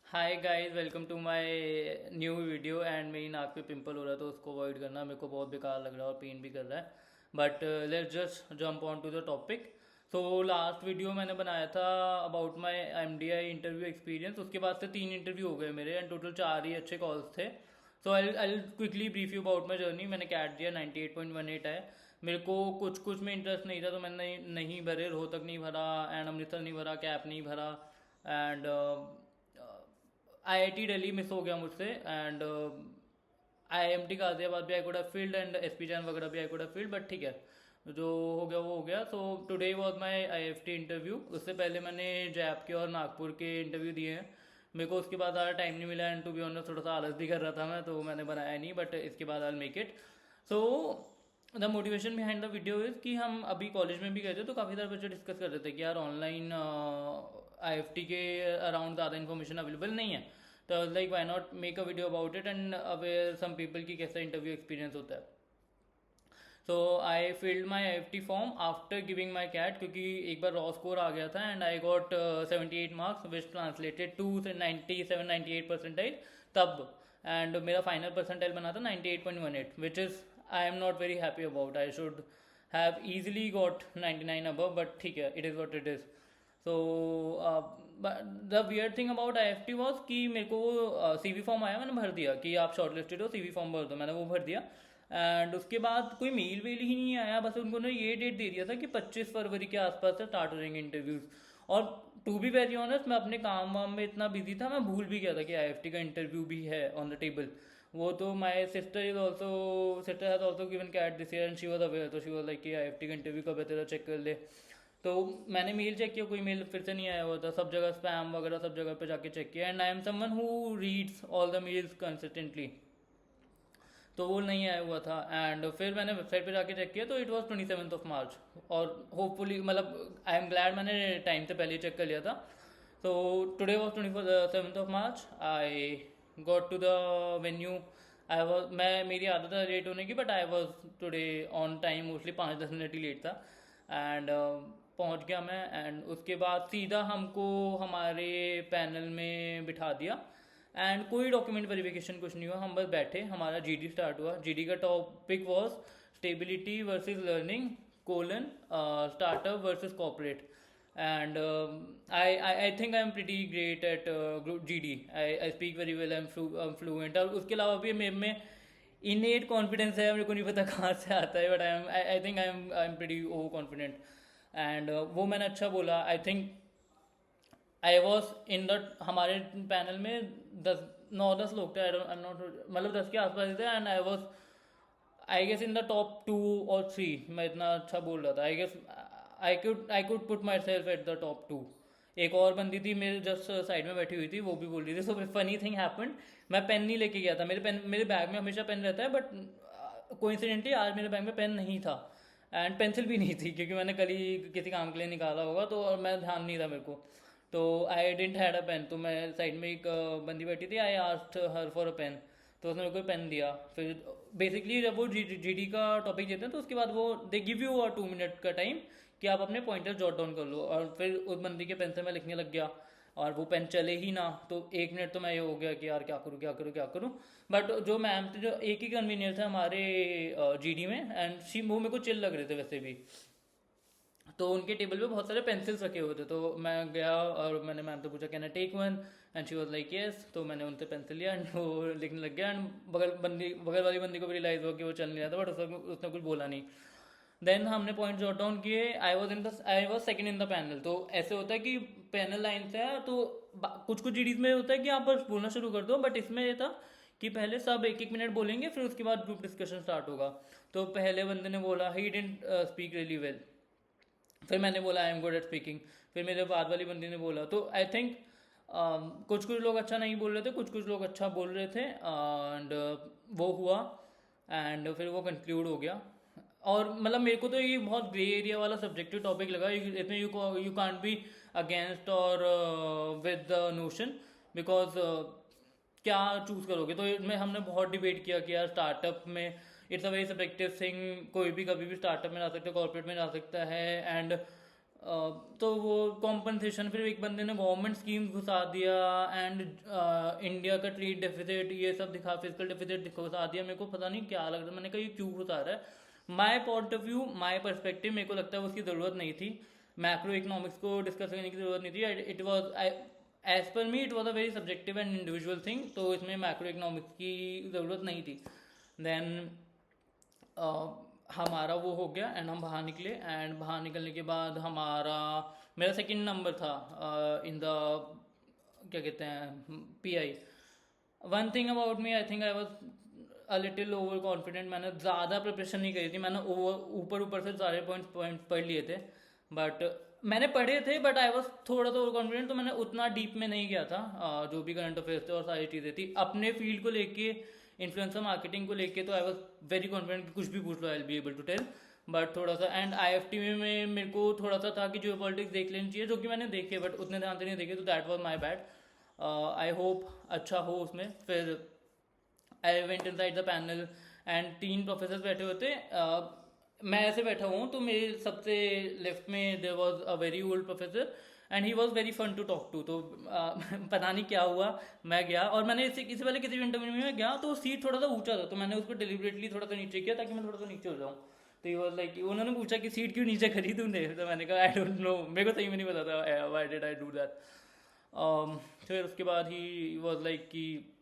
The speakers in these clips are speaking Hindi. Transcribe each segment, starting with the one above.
Hi guys, welcome to my new video. And मेरी नाक पे पिंपल हो रहा है तो उसको अवॉइड करना, मेरे को बहुत बेकार लग रहा है और पेन भी कर रहा है। But let's just jump on to the topic. So last video मैंने बनाया था about my MDI interview experience. उसके बाद से 3 इंटरव्यू हो गए मेरे एंड टोटल 4 ही अच्छे कॉल्स थे। So I quickly brief you about my journey. मैंने कैट दिया, 98.18 है। मेरे को कुछ कुछ में इंटरेस्ट नहीं था तो मैंने नहीं भरे। रोहतक नहीं भरा एंड अमृतसर नहीं भरा, कैप नहीं भरा एंड आईआईटी दिल्ली मिस हो गया मुझसे। एंड आईएमटी गाजियाबाद भी I could have field and SP Jain वगैरह भी I could have field, but ठीक है, जो हो गया वो हो गया। So today was my IFT interview. उससे पहले मैंने जैप के और नागपुर के इंटरव्यू दिए हैं। मेरे को उसके बाद ज़्यादा टाइम नहीं मिला एंड टू बी ऑनेस्ट थोड़ा सा आलस भी कर रहा था मैं, तो मैंने बनाया नहीं, बट इसके बाद I make it. So the motivation behind the video is कि हम अभी कॉलेज में भी गए थे तो काफ़ी सारे बच्चे डिस्कस कर रहे थे कि यार ऑनलाइन आईएफटी के अराउंड ज़्यादा इन्फॉर्मेशन अवेलेबल नहीं है। तो like why not make a video about it and aware some people की कैसा इंटरव्यू एक्सपीरियंस होता है। So I filled my IFT form after giving my CAT, क्योंकि एक बार रॉ स्कोर आ गया था and I got 78 marks which translated to 97-98 percentile तब। एंड मेरा फाइनल परसेंटाइल बना था 98.18, which is I am not very happy about. I should have easily got 99 above, but ठीक है, it is what it is. So the weird thing about IFT was कि मेरे को सीवी फॉर्म आया, मैंने भर दिया कि आप शॉर्ट लिस्टेड हो, सीवी फॉर्म भर दो, मैंने वो भर दिया। एंड उसके बाद कोई मेल वेल ही नहीं आया, बस उन्होंने ये डेट दे दिया था कि 25 फरवरी के आसपास से स्टार्ट हो जाएंगे इंटरव्यूज़। और टू बी वेरी ऑनेस्ट, मैं अपने काम वाम में इतना बिजी था, मैं भूल भी गया था कि आईएफटी का इंटरव्यू भी है ऑन द टेबल। वो तो my sister is also sister has also given CAT this year and she was aware, तो शी वॉज लाइक कि आईएफटी का इंटरव्यू कब है तेरा, चेक कर ले। तो मैंने मेल चेक किया, कोई मेल फिर से नहीं आया हुआ था, सब जगह स्पैम वगैरह सब जगह पे जाके चेक किया। And I am someone who reads all the mails consistently, तो वो नहीं आया हुआ था। एंड फिर मैंने वेबसाइट पे जाके चेक किया तो इट वाज 27 मार्च। और होपफुली मतलब आई एम ग्लैड मैंने टाइम से पहले चेक कर लिया था। तो today was 27 March. I got to the venue. I was मैं मेरी आदत है लेट होने की, but I was today on time, mostly 5-10 minute ही लेट था। एंड पहुंच गया मैं। एंड उसके बाद सीधा हमको हमारे पैनल में बिठा दिया एंड कोई डॉक्यूमेंट वेरिफिकेशन कुछ नहीं हुआ, हम बस बैठे, हमारा जीडी स्टार्ट हुआ। जीडी का topic was stability versus learning colon startup versus corporate. And I think I am pretty great at GD. I speak very well, I am fluent. और उसके अलावा भी मेरे में इनेट कॉन्फिडेंस है, मेरे को नहीं पता कहाँ से आता है, but I think I am pretty over confident. And वो मैंने अच्छा बोला। आई think I was in the हमारे पैनल में 10 9-10 लोग थे, आई एम नॉट, मतलब 10 के आसपास थे। And I was I guess in the top 2 और 3, मैं इतना अच्छा बोल रहा था। I guess I could put myself at the top 2। एक और बंदी थी मेरे जस्ट साइड में बैठी हुई थी, वो भी बोल रही थी। सो फनी थिंग हैपेंड, मैं पेन नहीं लेके गया था। मेरे बैग में हमेशा पेन रहता है, बट कोइंसिडेंटली आज मेरे बैग में पेन नहीं था एंड पेंसिल भी नहीं थी, क्योंकि मैंने कल ही किसी काम के लिए निकाला होगा, तो और मैं ध्यान नहीं था मेरे को। तो I didn't had a pen, तो मैं साइड में एक बंदी बैठी थी, I asked her for a pen, तो उसने मेरे को पेन दिया। फिर बेसिकली जब वो जीडी का टॉपिक देते हैं तो उसके बाद वो दे गिव यू 2 मिनट का टाइम कि आप अपने पॉइंटर जॉट डाउन कर लो। और फिर उस बंदी के पेन से मैं लिखने लग गया और वो पेन चले ही ना, तो 1 मिनट तो मैं ये हो गया कि यार क्या करूँ क्या करूँ क्या करूँ। बट जो मैम थे, जो एक ही कन्वीनियर था हमारे जीडी में, एंड शी वो मेरे को चिल लग रहे थे वैसे भी। तो उनके टेबल पे बहुत सारे पेंसिल्स रखे हुए थे, तो मैं गया और मैंने मैम से पूछा can I take one, and she was like yes. तो मैंने उनसे पेंसिल लिया एंड वो लिखने लग गया। एंड बगल वाली बंदी को भी रियलाइज हुआ कि वो चल नहीं रहा था, बट उसने कुछ बोला नहीं। देन हमने पॉइंट जॉट डाउन किए। I was second in the panel. तो ऐसे होता है कि पैनल लाइन से है, तो कुछ कुछ जीडीज में होता है कि आप बस बोलना शुरू कर दो, बट इसमें ये था कि पहले सब 1-1 मिनट बोलेंगे, फिर उसके बाद ग्रुप डिस्कशन स्टार्ट होगा। तो पहले बंदे ने बोला he didn't speak really well, फिर मैंने बोला I am good at speaking, फिर मेरे बाद वाली बंदी ने बोला। तो आई थिंक कुछ कुछ लोग अच्छा नहीं बोल रहे थे, कुछ कुछ लोग अच्छा बोल रहे थे, एंड वो हुआ। एंड फिर वो कंक्लूड हो गया। और मतलब मेरे को तो ये बहुत ग्रे एरिया वाला सब्जेक्टिव टॉपिक लगा। इसमें यू कांट बी अगेंस्ट और विद द नोशन, बिकॉज क्या चूज करोगे। तो इसमें हमने बहुत डिबेट किया कि यार स्टार्टअप में it's a very subjective thing, कोई भी कभी भी स्टार्टअप में जा सकता है, कॉर्पोरेट में जा सकता है। एंड तो वो कॉम्पनसेशन, फिर एक बंदे ने गवर्नमेंट स्कीम घुसा दिया, एंड इंडिया का ट्रेड डेफिसिट ये सब दिखा, फिजिकल डेफिसिट घुसा दिया। मेरे को पता नहीं क्या लग रहा है, मैंने कहा ये क्यों घुसा रहा है। My point of view, my perspective, मेरे को लगता है उसकी ज़रूरत नहीं थी। मैक्रो इकोनॉमिक्स को डिस्कस करने की ज़रूरत नहीं थी। It was, as per me it was a very subjective and individual thing, तो इसमें मैक्रो इकोनॉमिक्स की ज़रूरत नहीं थी। देन हमारा वो हो गया एंड हम बाहर निकले, एंड बाहर निकलने के बाद हमारा, मेरा सेकंड नंबर था इन द, क्या कहते हैं, pi. One thing about me, I think I was a little over confident. मैंने ज़्यादा प्रिपरेशन नहीं करी थी, मैंने ऊपर ऊपर से सारे पॉइंट्स पढ़ लिए थे, बट मैंने पढ़े थे, बट आई वॉज थोड़ा सा ओवर कॉन्फिडेंट, तो मैंने उतना डीप में नहीं गया था। जो भी करंट अफेयर्स थे और सारी चीज़ें थी अपने फील्ड को लेके, इन्फ्लुएंसर मार्केटिंग को लेके, तो आई वॉज वेरी कॉन्फिडेंट कि कुछ भी पूछ लो I will be able to tell. But थोड़ा सा, एंड आईएफटी में मेरे को थोड़ा सा था कि जियो पॉलिटिक्स देख लेनी चाहिए, जो कि मैंने देखे, बट उतने ध्यान से नहीं देखे, तो that was my bad. I hope अच्छा हो उसमें। फिर I went in side the panel, and 3 professor बैठे होते, मैं ऐसे बैठा हूँ, तो मेरे सबसे लेफ्ट में there was a very old professor, and he was very fun to talk to. तो पता नहीं क्या हुआ, मैं गया, और मैंने इससे पहले किसी भी इंटरव्यू में गया तो सीट थोड़ा सा ऊंचा था, तो मैंने उसको डिलिबरेटली थोड़ा सा नीचे किया ताकि मैं थोड़ा सा नीचे हो जाऊँ। तो ही वाज लाइक, उन्होंने पूछा कि सीट क्यों नीचे करी तूने, तो मैंने कहा आई डोंट नो, मेरे को सही में नहीं पता था why did I do that. फिर उसके बाद ही वाज लाइक कि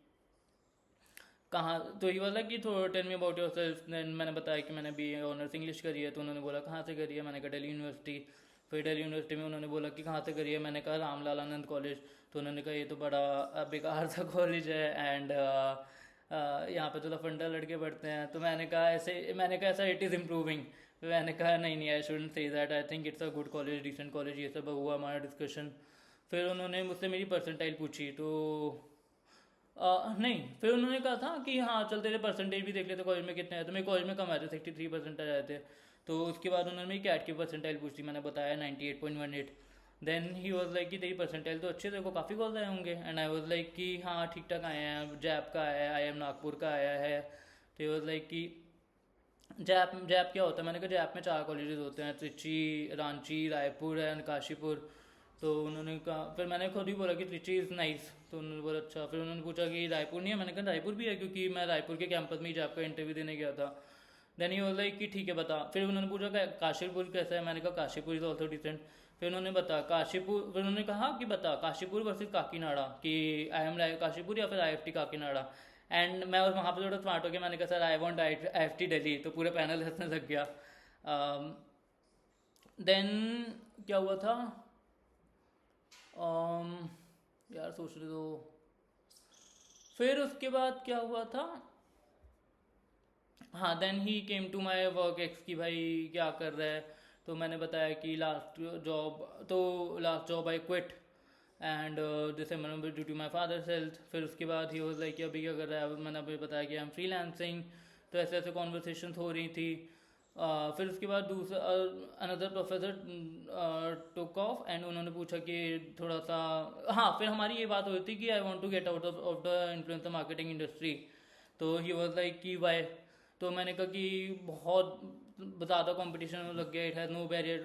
कहाँ, तो ही वाला कि थोड़ा tell me about yourself. Then मैंने बताया कि मैंने बी ए ऑनर्स इंग्लिश करी है, तो उन्होंने बोला कहाँ से करी है, मैंने कहा दिल्ली यूनिवर्सिटी। फिर दिल्ली यूनिवर्सिटी में उन्होंने बोला कि कहाँ से करी है, मैंने कहा रामलाल आनंद कॉलेज। तो उन्होंने कहा ये तो बड़ा बेकार सा कॉलेज है, एंड यहाँ पे तो लफंडा लड़के पढ़ते हैं। तो मैंने कहा ऐसा इट इज़ इम्प्रूविंग। मैंने कहा नहीं नहीं, I shouldn't say that, I think it's a good college, decent college. ये सब हुआ हमारा डिस्कशन। फिर उन्होंने मुझसे मेरी परसेंटाइल पूछी, तो नहीं, फिर उन्होंने कहा था कि हाँ चल तेरे परसेंटेज भी देख लेते कॉलेज में कितने आए, तो मेरे कॉलेज में कम आए थे, 63% आए थे। तो उसके बाद उन्होंने मेरी कैट की परसेंटाइल पूछी, मैंने बताया 98.18। देन ही वॉज लाइक कि तेरी परसेंटाइल तो अच्छे, तेरे को काफ़ी कॉल्स आए होंगे, एंड आई वॉज लाइक कि हाँ ठीक ठाक आए हैं, जैप का आया है, आई एम नागपुर का आया है। तो ही वॉज लाइक कि जैप क्या होता है, मैंने कहा जैप में 4 कॉलेजेस होते हैं, त्रिची, रांची, रायपुर एंड काशीपुर। तो उन्होंने कहा, फिर मैंने खुद ही बोला कि त्रिची इज़ नाइस, तो उन्होंने बोला अच्छा। फिर उन्होंने पूछा कि रायपुर नहीं है, मैंने कहा रायपुर भी है, क्योंकि मैं रायपुर के कैंपस में ही जैप का इंटरव्यू देने गया था। देन ही वाज लाइक कि ठीक है बता। फिर उन्होंने पूछा काशीपुर कैसा है, मैंने कहा काशीपुर इज़ ऑल्सो डिसेंट। फिर उन्होंने बता काशीपुर, फिर उन्होंने कहा कि बता काशीपुर वर्सेस काकीनाडा, कि आई एम काशीपुर या फिर आईएफटी काकीनाडा। एंड मैं वहाँ पे थोड़ा स्मार्ट हो गया, मैंने कहा sir I want IFT Delhi, तो पूरे पैनल हंसने लग गया। देन क्या हुआ था, यार सोच रहे तो, फिर उसके बाद क्या हुआ था, हाँ then he came to my work ex कि भाई क्या कर रहा है। तो मैंने बताया कि last job I quit, and December due to my father's health. फिर उसके बाद ही वाज लाइक अभी क्या कर रहा है, मैंने अभी बताया कि आई एम फ्रीलांसिंग। तो ऐसे ऐसे कॉन्वर्सेशन हो रही थी। फिर उसके बाद दूसरा another professor took off, and उन्होंने पूछा कि थोड़ा सा, हाँ फिर हमारी ये बात हुई थी कि I want to get out of the influencer marketing industry. तो ही वाज लाइक कि वाई। तो मैंने कहा कि बहुत ज़्यादा कंपटीशन लग गया, it has no barrier,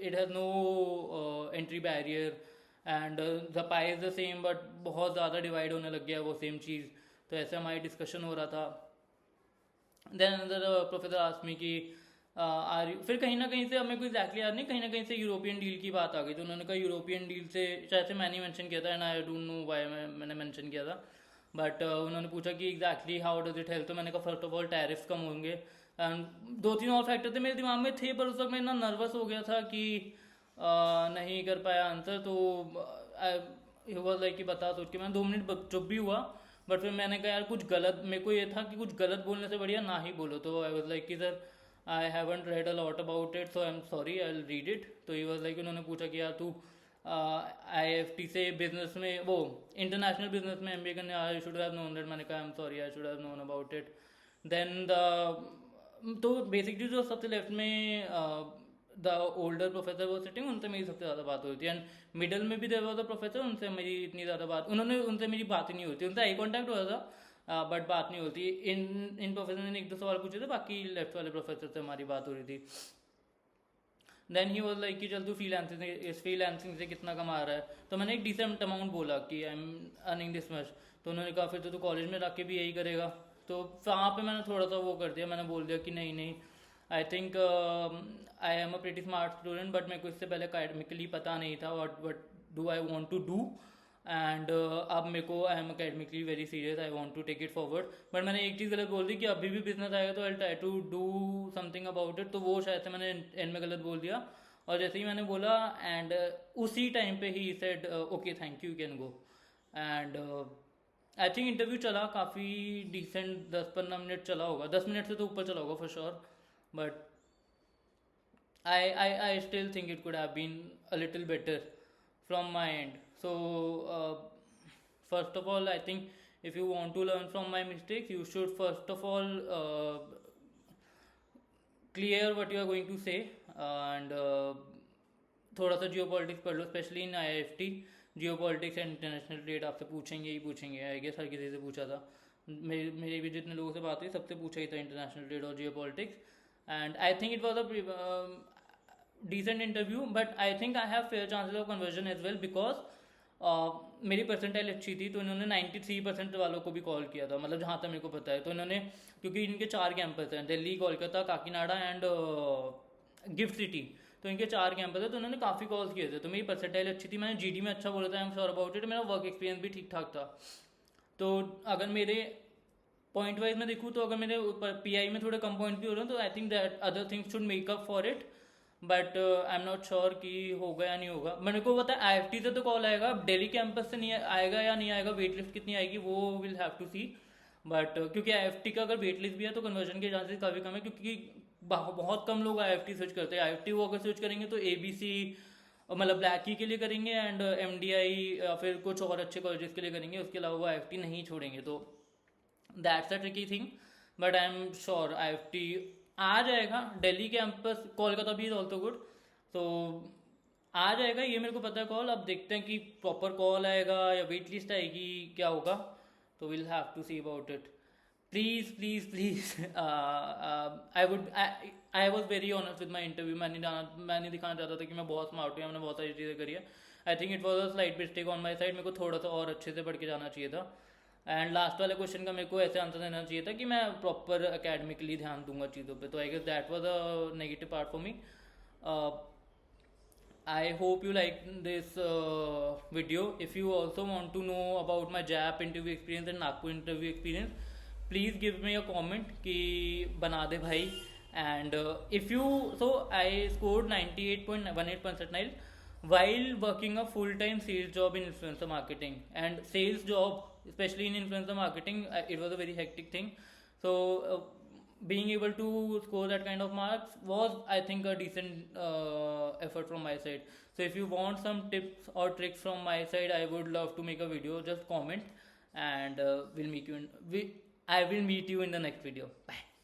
it has no entry barrier, and the pie is the same, but बहुत ज़्यादा डिवाइड होने लग गया वो सेम चीज़। तो ऐसे हमारी डिस्कशन हो रहा था। देन अनदर प्रोफेसर आस्मी की फिर कहीं ना कहीं से, हमें कोई एग्जैक्टली याद नहीं, कहीं ना कहीं से यूरोपियन डील की बात आ गई। तो उन्होंने कहा यूरोपियन डील से, शायद से मैंने मेंशन किया था, and I don't know why मैंने मेंशन किया था, बट उन्होंने पूछा कि exactly how does it help. तो मैंने कहा फर्स्ट ऑफ ऑल टैरिफ्स कम होंगे, एंड 2-3 और फैक्टर थे मेरे दिमाग में थे, पर उस वक्त मैं इतना नर्वस हो गया था कि नहीं कर पाया आंसर। तो हुआ लाइक कि बता, सोच के मैं 2 मिनट चुप भी हुआ, बट फिर मैंने कहा यार कुछ गलत, मेरे को ये था कि कुछ गलत बोलने से बढ़िया ना ही बोलो। तो आई वाज लाइक कि sir I haven't red a lot about it, so I am sorry, I will read it. तो ही वाज लाइक, उन्होंने पूछा कि यार तू आईएफटी से बिजनेस में, वो इंटरनेशनल बिजनेस में एमबीए करने, I should have known that. मैंने कहा I am sorry, I should have known about it. Then तो बेसिकली जो सबसे लेफ्ट में द ओल्डर प्रोफेसर वो सिटिंग, उनसे मेरी सबसे ज़्यादा बात हुई थी, एंड मिडल में भी देर वाज द प्रोफेसर, उनसे मेरी इतनी ज़्यादा बात, उनसे मेरी बात ही नहीं होती, उनसे आई कॉन्टैक्ट हुआ था बट बात नहीं होती। इन प्रोफेसर ने 1-2 सवाल पूछे थे, बाकी लेफ्ट वाले प्रोफेसर से हमारी बात हो रही थी। देन ही वॉज लाइक कि चल तू फ्रीलांसिंग से कितना कमा रहा है, तो मैंने एक डिसेंट अमाउंट बोला कि I am earning this much. तो उन्होंने कहा फिर तो तू कॉलेज में जाके भी यही करेगा। तो वहाँ पे मैंने थोड़ा सा वो कर दिया, मैंने बोल दिया कि नहीं नहीं, I think I am a pretty smart student, but मेरे को इससे पहले अकेडमिकली पता नहीं था what do I want to do. And अब मेरे को I am academically very serious, I want to take it forward. But मैंने एक चीज़ गलत बोल दी कि अभी भी बिजनेस आएगा तो I try to do something about it, तो वो शायद से मैंने एंड में गलत बोल दिया। और जैसे ही मैंने बोला एंड उसी टाइम पे he said okay thank you can go. And I think interview चला काफ़ी डिसेंट, 10-15 मिनट चला होगा, 10 मिनट से तो ऊपर चला होगा for sure. But I still think it could have been a little better from my end. So, first of all, I think if you want to learn from my mistakes, you should first of all clear what you are going to say, and थोड़ा सा जियो पॉलिटिक्स पढ़ लो, specially in IIFT। Geo politics and international trade आपसे पूछेंगे ही पूछेंगे, आई गेस हर किसी से पूछा था। मेरे भी जितने लोगों से बात हुई सबसे पूछा ही था इंटरनेशनल ट्रेड और जियो politics. And I think it was a decent interview, but I think I have fair chances of conversion as well because मेरी परसेंटाइल अच्छी थी, तो इन्होंने 93% वालों को भी कॉल किया था, मतलब जहाँ तक मेरे को पता है। तो इन्होंने, क्योंकि इनके 4 कैंपस हैं, Delhi, Kolkata, Kakinada and gift city, तो इनके 4 कैंपस है, तो उन्होंने काफ़ी कॉल्स किए थे। तो मेरी परसेंटाइल अच्छी थी, मैंने GD में अच्छा बोला था, I am sure about it. मेरा वर्क एक्सपीरियंस भी ठीक ठाक था। तो अगर मेरे पॉइंट वाइज में देखूँ तो अगर मेरे PI में थोड़े कम पॉइंट भी हो रहे हैं, तो I think that other things should make up for it. But I am not sure कि होगा या नहीं होगा। मेरे को पता है IIFT से तो कॉल आएगा, दिल्ली कैंपस से नहीं आएगा या नहीं आएगा, वेट लिस्ट कितनी आएगी वो will have to see. But क्योंकि IIFT का अगर वेट लिस्ट भी है तो कन्वर्जन के चांसेस काफ़ी कम है, क्योंकि बहुत कम लोग IIFT स्विच करते हैं। IIFT वो अगर स्विच करेंगे तो ABC मतलब ब्लैक की के लिए करेंगे, एंड MDI या फिर कुछ और अच्छे कॉलेजेस के लिए करेंगे, उसके अलावा वो IIFT नहीं छोड़ेंगे। तो that's a tricky thing, but I am sure IIFT आ जाएगा। दिल्ली कैंपस, कोलकाता भी इज ऑल्सो गुड, तो आ जाएगा, ये मेरे को पता है कॉल। अब देखते हैं कि प्रॉपर कॉल आएगा या वेट लिस्ट आएगी, क्या होगा, तो will have to see about it. Please please please, I was very honest with my interview. मैं नहीं दिखाना चाहता था कि मैं बहुत स्मार्ट हूँ, मैंने बहुत सारी चीज़ें करी है। I think it was a slight mistake on my side, मेरे को थोड़ा सा और अच्छे से पढ़ के जाना चाहिए था। एंड लास्ट वाले क्वेश्चन का मेरे को ऐसे आंसर देना चाहिए था कि मैं प्रॉपर अकेडमिकली ध्यान दूंगा चीज़ों पे, तो I guess that was a negative part for me. I hope you like this video. If you also want to know about my jap interview experience and Nagpur interview experience, please give me a comment कि बना दे भाई। And if you, so I scored 98.18 percentile while working a full-time sales job in influencer marketing, and sales job especially in influencer marketing, it was a very hectic thing. So being able to score that kind of marks was, I think, a decent effort from my side. So if you want some tips or tricks from my side, I would love to make a video. Just comment, and I will meet you in the next video. Bye.